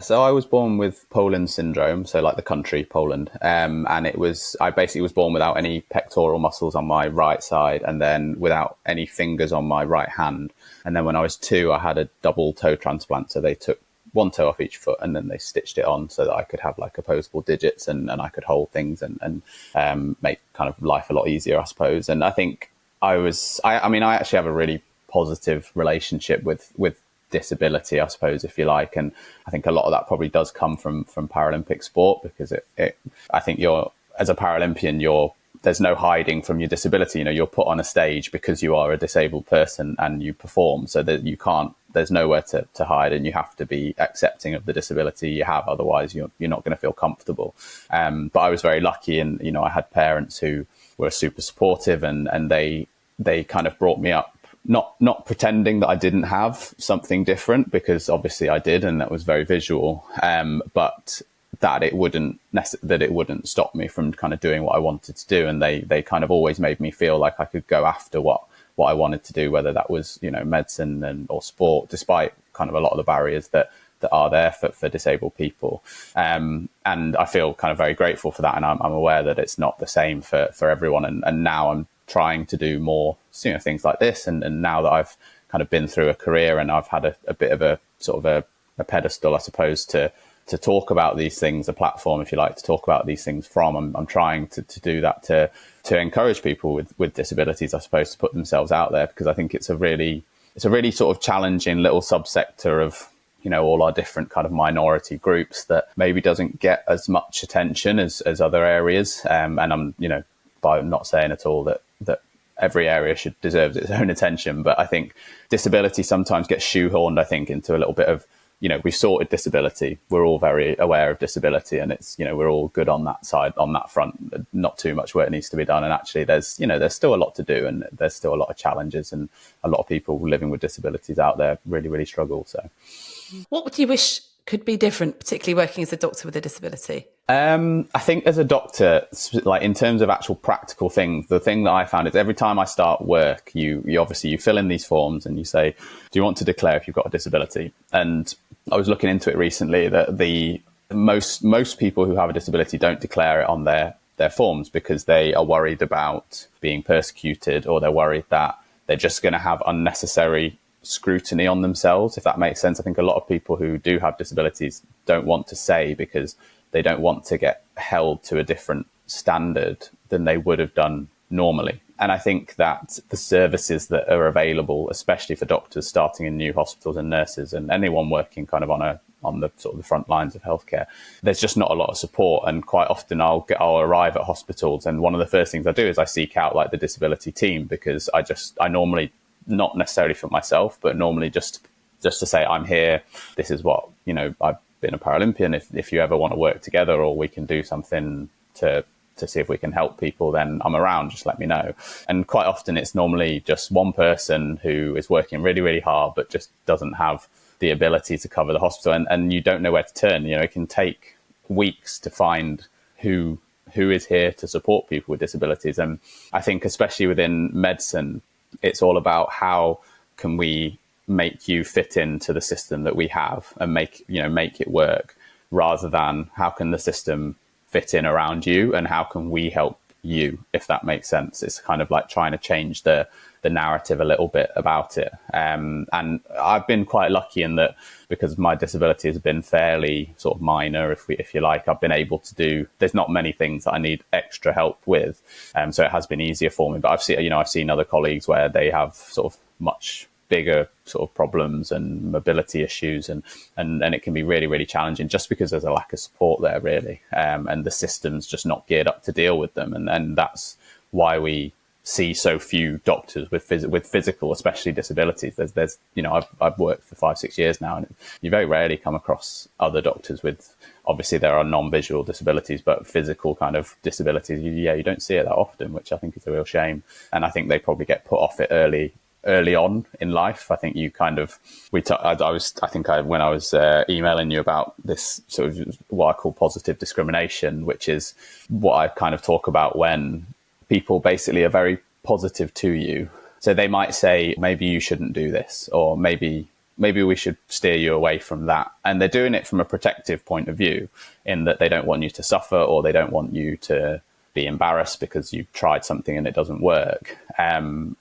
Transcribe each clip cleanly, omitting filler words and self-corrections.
So I was born with Poland syndrome, so like the country Poland, and I basically was born without any pectoral muscles on my right side, and then without any fingers on my right hand. And then when I was 2, I had a double toe transplant, so they took one toe off each foot and then they stitched it on so that I could have like opposable digits and I could hold things and make kind of life a lot easier, I suppose. And I think I mean, I actually have a really positive relationship with disability, I suppose, if you like. And I think a lot of that probably does come from Paralympic sport, because I think as a Paralympian, there's no hiding from your disability. You're put on a stage because you are a disabled person and you perform, so that there's nowhere to hide, and you have to be accepting of the disability you have. Otherwise you're not going to feel comfortable. But I was very lucky, and, I had parents who were super supportive, and they kind of brought me up, not pretending that I didn't have something different, because obviously I did, and that was very visual. But that it wouldn't stop me from kind of doing what I wanted to do. And they kind of always made me feel like I could go after what I wanted to do, whether that was, medicine or sport, despite kind of a lot of the barriers that are there for disabled people. And I feel kind of very grateful for that. And I'm aware that it's not the same for everyone. And now I'm trying to do more, things like this. And now that I've kind of been through a career and I've had a bit of a sort of a pedestal, I suppose, to talk about these things, a platform, if you like, to talk about these things from, I'm trying to do that to encourage people with disabilities, I suppose, to put themselves out there, because I think it's a really sort of challenging little subsector of, all our different kind of minority groups that maybe doesn't get as much attention as other areas. And I'm, by not saying at all that every area deserves its own attention, but I think disability sometimes gets shoehorned, I think, into a little bit of, we've sorted disability. We're all very aware of disability, and it's, we're all good on that side, on that front. Not too much work needs to be done. And actually there's still a lot to do, and there's still a lot of challenges, and a lot of people living with disabilities out there really, really struggle. So what would you wish could be different, particularly working as a doctor with a disability? I think as a doctor, like in terms of actual practical things, the thing that I found is every time I start work, you obviously you fill in these forms and you say, do you want to declare if you've got a disability? And I was looking into it recently that the most people who have a disability don't declare it on their forms, because they are worried about being persecuted, or they're worried that they're just going to have unnecessary scrutiny on themselves, if that makes sense. I think a lot of people who do have disabilities don't want to say, because they don't want to get held to a different standard than they would have done normally. And I think that the services that are available, especially for doctors starting in new hospitals and nurses and anyone working kind of on the sort of the front lines of healthcare, there's just not a lot of support. And quite often I'll arrive at hospitals, and one of the first things I do is I seek out like the disability team, because I normally, not necessarily for myself, but normally just to say, I'm here, this is what, I've been a Paralympian. If you ever want to work together, or we can do something to see if we can help people, then I'm around, just let me know. And quite often it's normally just one person who is working really, really hard, but just doesn't have the ability to cover the hospital, and you don't know where to turn. It can take weeks to find who is here to support people with disabilities. And I think especially within medicine, it's all about how can we make you fit into the system that we have and make it work, rather than how can the system fit in around you and how can we help you, if that makes sense. It's kind of like trying to change the narrative a little bit about it. And I've been quite lucky in that, because my disability has been fairly sort of minor, if you like, I've been able to there's not many things that I need extra help with. So it has been easier for me. But I've seen other colleagues where they have sort of much bigger sort of problems and mobility issues, and it can be really, really challenging, just because there's a lack of support there, really. And the system's just not geared up to deal with them. And that's why we see so few doctors with physical, especially disabilities. There's I've worked for 5-6 years now, and you very rarely come across other doctors with, obviously there are non-visual disabilities, but physical kind of disabilities, you don't see it that often, which I think is a real shame. And I think they probably get put off it early on in life. I think you kind of, when I was emailing you about this sort of what I call positive discrimination, which is what I kind of talk about when people basically are very positive to you. So they might say, maybe you shouldn't do this, or maybe maybe we should steer you away from that. And they're doing it from a protective point of view, in that they don't want you to suffer, or they don't want you to be embarrassed because you've tried something and it doesn't work. And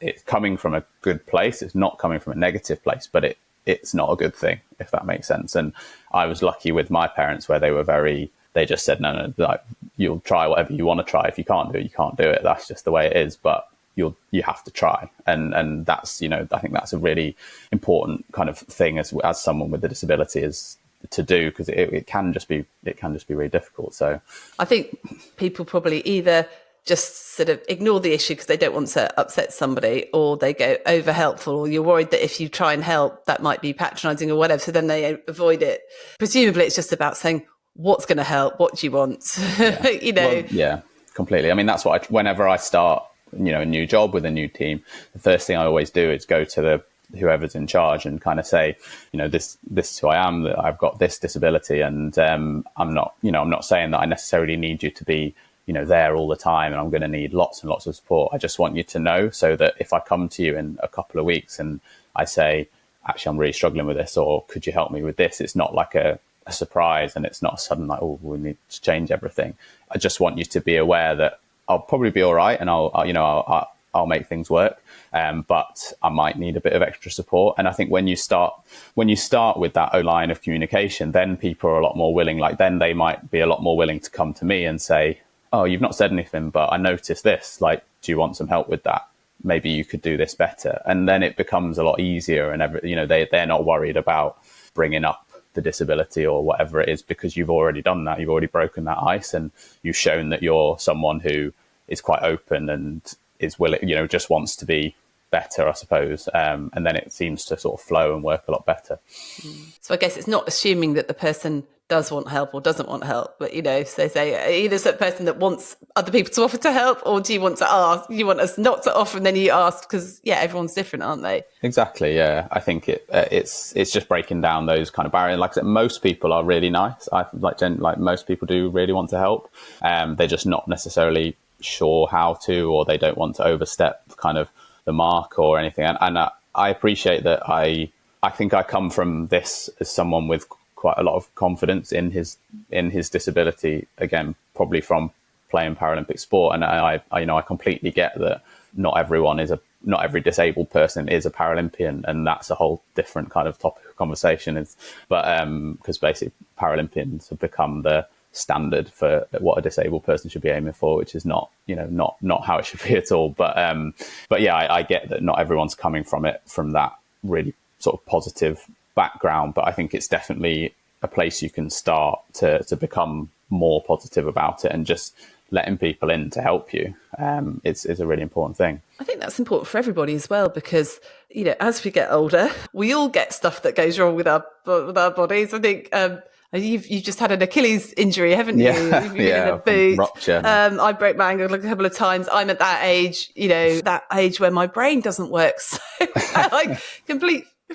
it's coming from a good place. It's not coming from a negative place, but it's not a good thing, if that makes sense. And I was lucky with my parents, where they just said, no, like, you'll try whatever you want to try. If you can't do it, you can't do it. That's just the way it is. But you have to try. And that's, I think that's a really important kind of thing as someone with a disability is to do, because it can just be really difficult. So I think people probably either just sort of ignore the issue because they don't want to upset somebody, or they go over helpful, or you're worried that if you try and help, that might be patronizing or whatever. So then they avoid it. Presumably it's just about saying, what's going to help? What do you want? Yeah. Well, yeah, completely. I mean, that's what whenever I start, a new job with a new team, the first thing I always do is go to whoever's in charge and kind of say, this is who I am, that I've got this disability, and I'm not saying that I necessarily need you to be, there all the time, and I'm going to need lots and lots of support. I just want you to know, so that if I come to you in a couple of weeks and I say, actually, I'm really struggling with this, or could you help me with this? It's not like a surprise, and it's not a sudden like, oh, we need to change everything. I just want you to be aware that I'll probably be all right, and I'll make things work. But I might need a bit of extra support. And I think when you start with that line of communication, then people are a lot more willing. Like, then they might be a lot more willing to come to me and say, oh, you've not said anything, but I noticed this. Like, do you want some help with that? Maybe you could do this better. And then it becomes a lot easier, and they're not worried about bringing up the disability or whatever it is, because you've already done that. You've already broken that ice, and you've shown that you're someone who is quite open and is willing, just wants to be better, I suppose. And then it seems to sort of flow and work a lot better. So I guess it's not assuming that the person does want help or doesn't want help, but, so say either a person that wants other people to offer to help, or do you want to ask, you want us not to offer, and then you ask, because, everyone's different, aren't they? Exactly, yeah. I think it's just breaking down those kind of barriers. Like I said, most people are really nice. Most people do really want to help. They're just not necessarily sure how to, or they don't want to overstep kind of the mark or anything. And I appreciate that. I think I come from this as someone with quite a lot of confidence in his disability, again, probably from playing Paralympic sport. And I completely get that not every disabled person is a Paralympian, and that's a whole different kind of topic of conversation. Because basically Paralympians have become the standard for what a disabled person should be aiming for, which is not how it should be at all. But yeah, I get that not everyone's coming from that really sort of positive background, but I think it's definitely a place you can start to become more positive about it, and just letting people in to help you. It's a really important thing. I think that's important for everybody as well, because, as we get older, we all get stuff that goes wrong with our bodies. I think you've just had an Achilles injury, haven't you? Yeah, You've been in a boot. Rupture. I broke my ankle a couple of times. I'm at that age, that age where my brain doesn't work. So I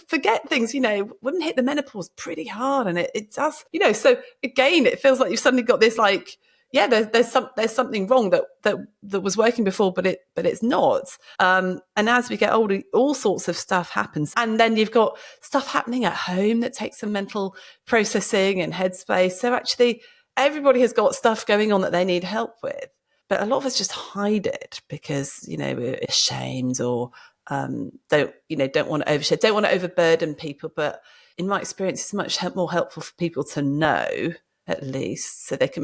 forget things, wouldn't hit the menopause pretty hard, and it does, so again, it feels like you've suddenly got this there's something wrong that was working before, but it's not. And as we get older, all sorts of stuff happens, and then you've got stuff happening at home that takes some mental processing and headspace. So actually, everybody has got stuff going on that they need help with, but a lot of us just hide it because we're ashamed, or don't want to overshare, don't want to overburden people. But in my experience, it's much more helpful for people to know, at least, so they can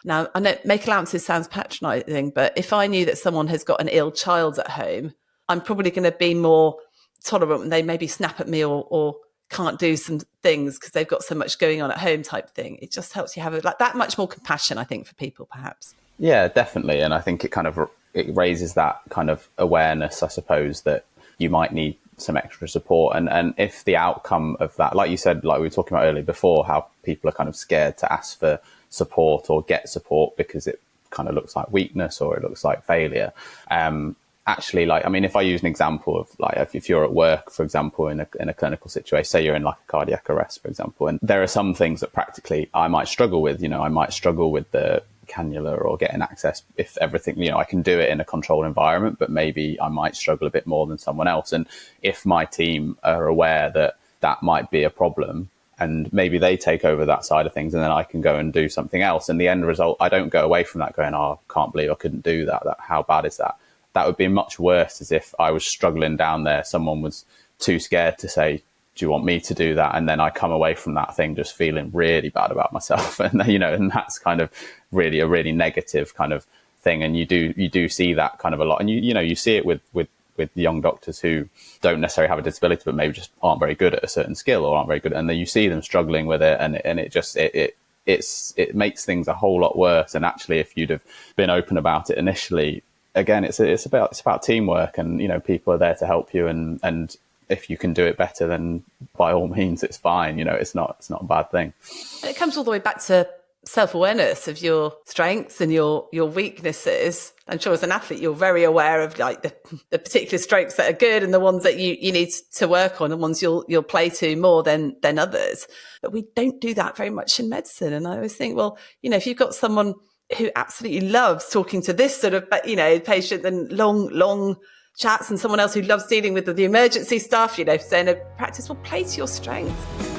now I know make allowances sounds patronising, but if I knew that someone has got an ill child at home, I'm probably going to be more tolerant when they maybe snap at me or can't do some things because they've got so much going on at home, type thing. It just helps you have that much more compassion, I think, for people, perhaps. Yeah, definitely. And I think it raises that kind of awareness, I suppose, that you might need some extra support. And if the outcome of that, like you said, like we were talking about earlier before, how people are kind of scared to ask for support or get support because it kind of looks like weakness or it looks like failure. Actually, if I use an example of if you're at work, for example, in a clinical situation, say you're in like a cardiac arrest, for example, and there are some things that practically I might struggle with. I might struggle with cannula or getting access, if everything, I can do it in a controlled environment, but maybe I might struggle a bit more than someone else. And if my team are aware that that might be a problem, and maybe they take over that side of things, and then I can go and do something else. And the end result, I don't go away from that going, oh, I can't believe I couldn't do that. How bad is that? That would be much worse as if I was struggling down there. Someone was too scared to say, do you want me to do that? And then I come away from that thing just feeling really bad about myself. And, and that's kind of really a really negative kind of thing. And you do see that kind of a lot. And, you see it with young doctors who don't necessarily have a disability, but maybe just aren't very good at a certain skill or aren't very good. And then you see them struggling with it, and it makes things a whole lot worse. And actually, if you'd have been open about it initially, again, it's about teamwork, and, people are there to help you. And if you can do it better, then by all means, it's fine. It's not a bad thing. It comes all the way back to self-awareness of your strengths and your weaknesses. I'm sure as an athlete, you're very aware of like the particular strengths that are good and the ones that you need to work on, and ones you'll play to more than others. But we don't do that very much in medicine. And I always think, well, if you've got someone who absolutely loves talking to this sort of, patient and long chats, and someone else who loves dealing with the emergency stuff, so in a practice, well, play to your strengths.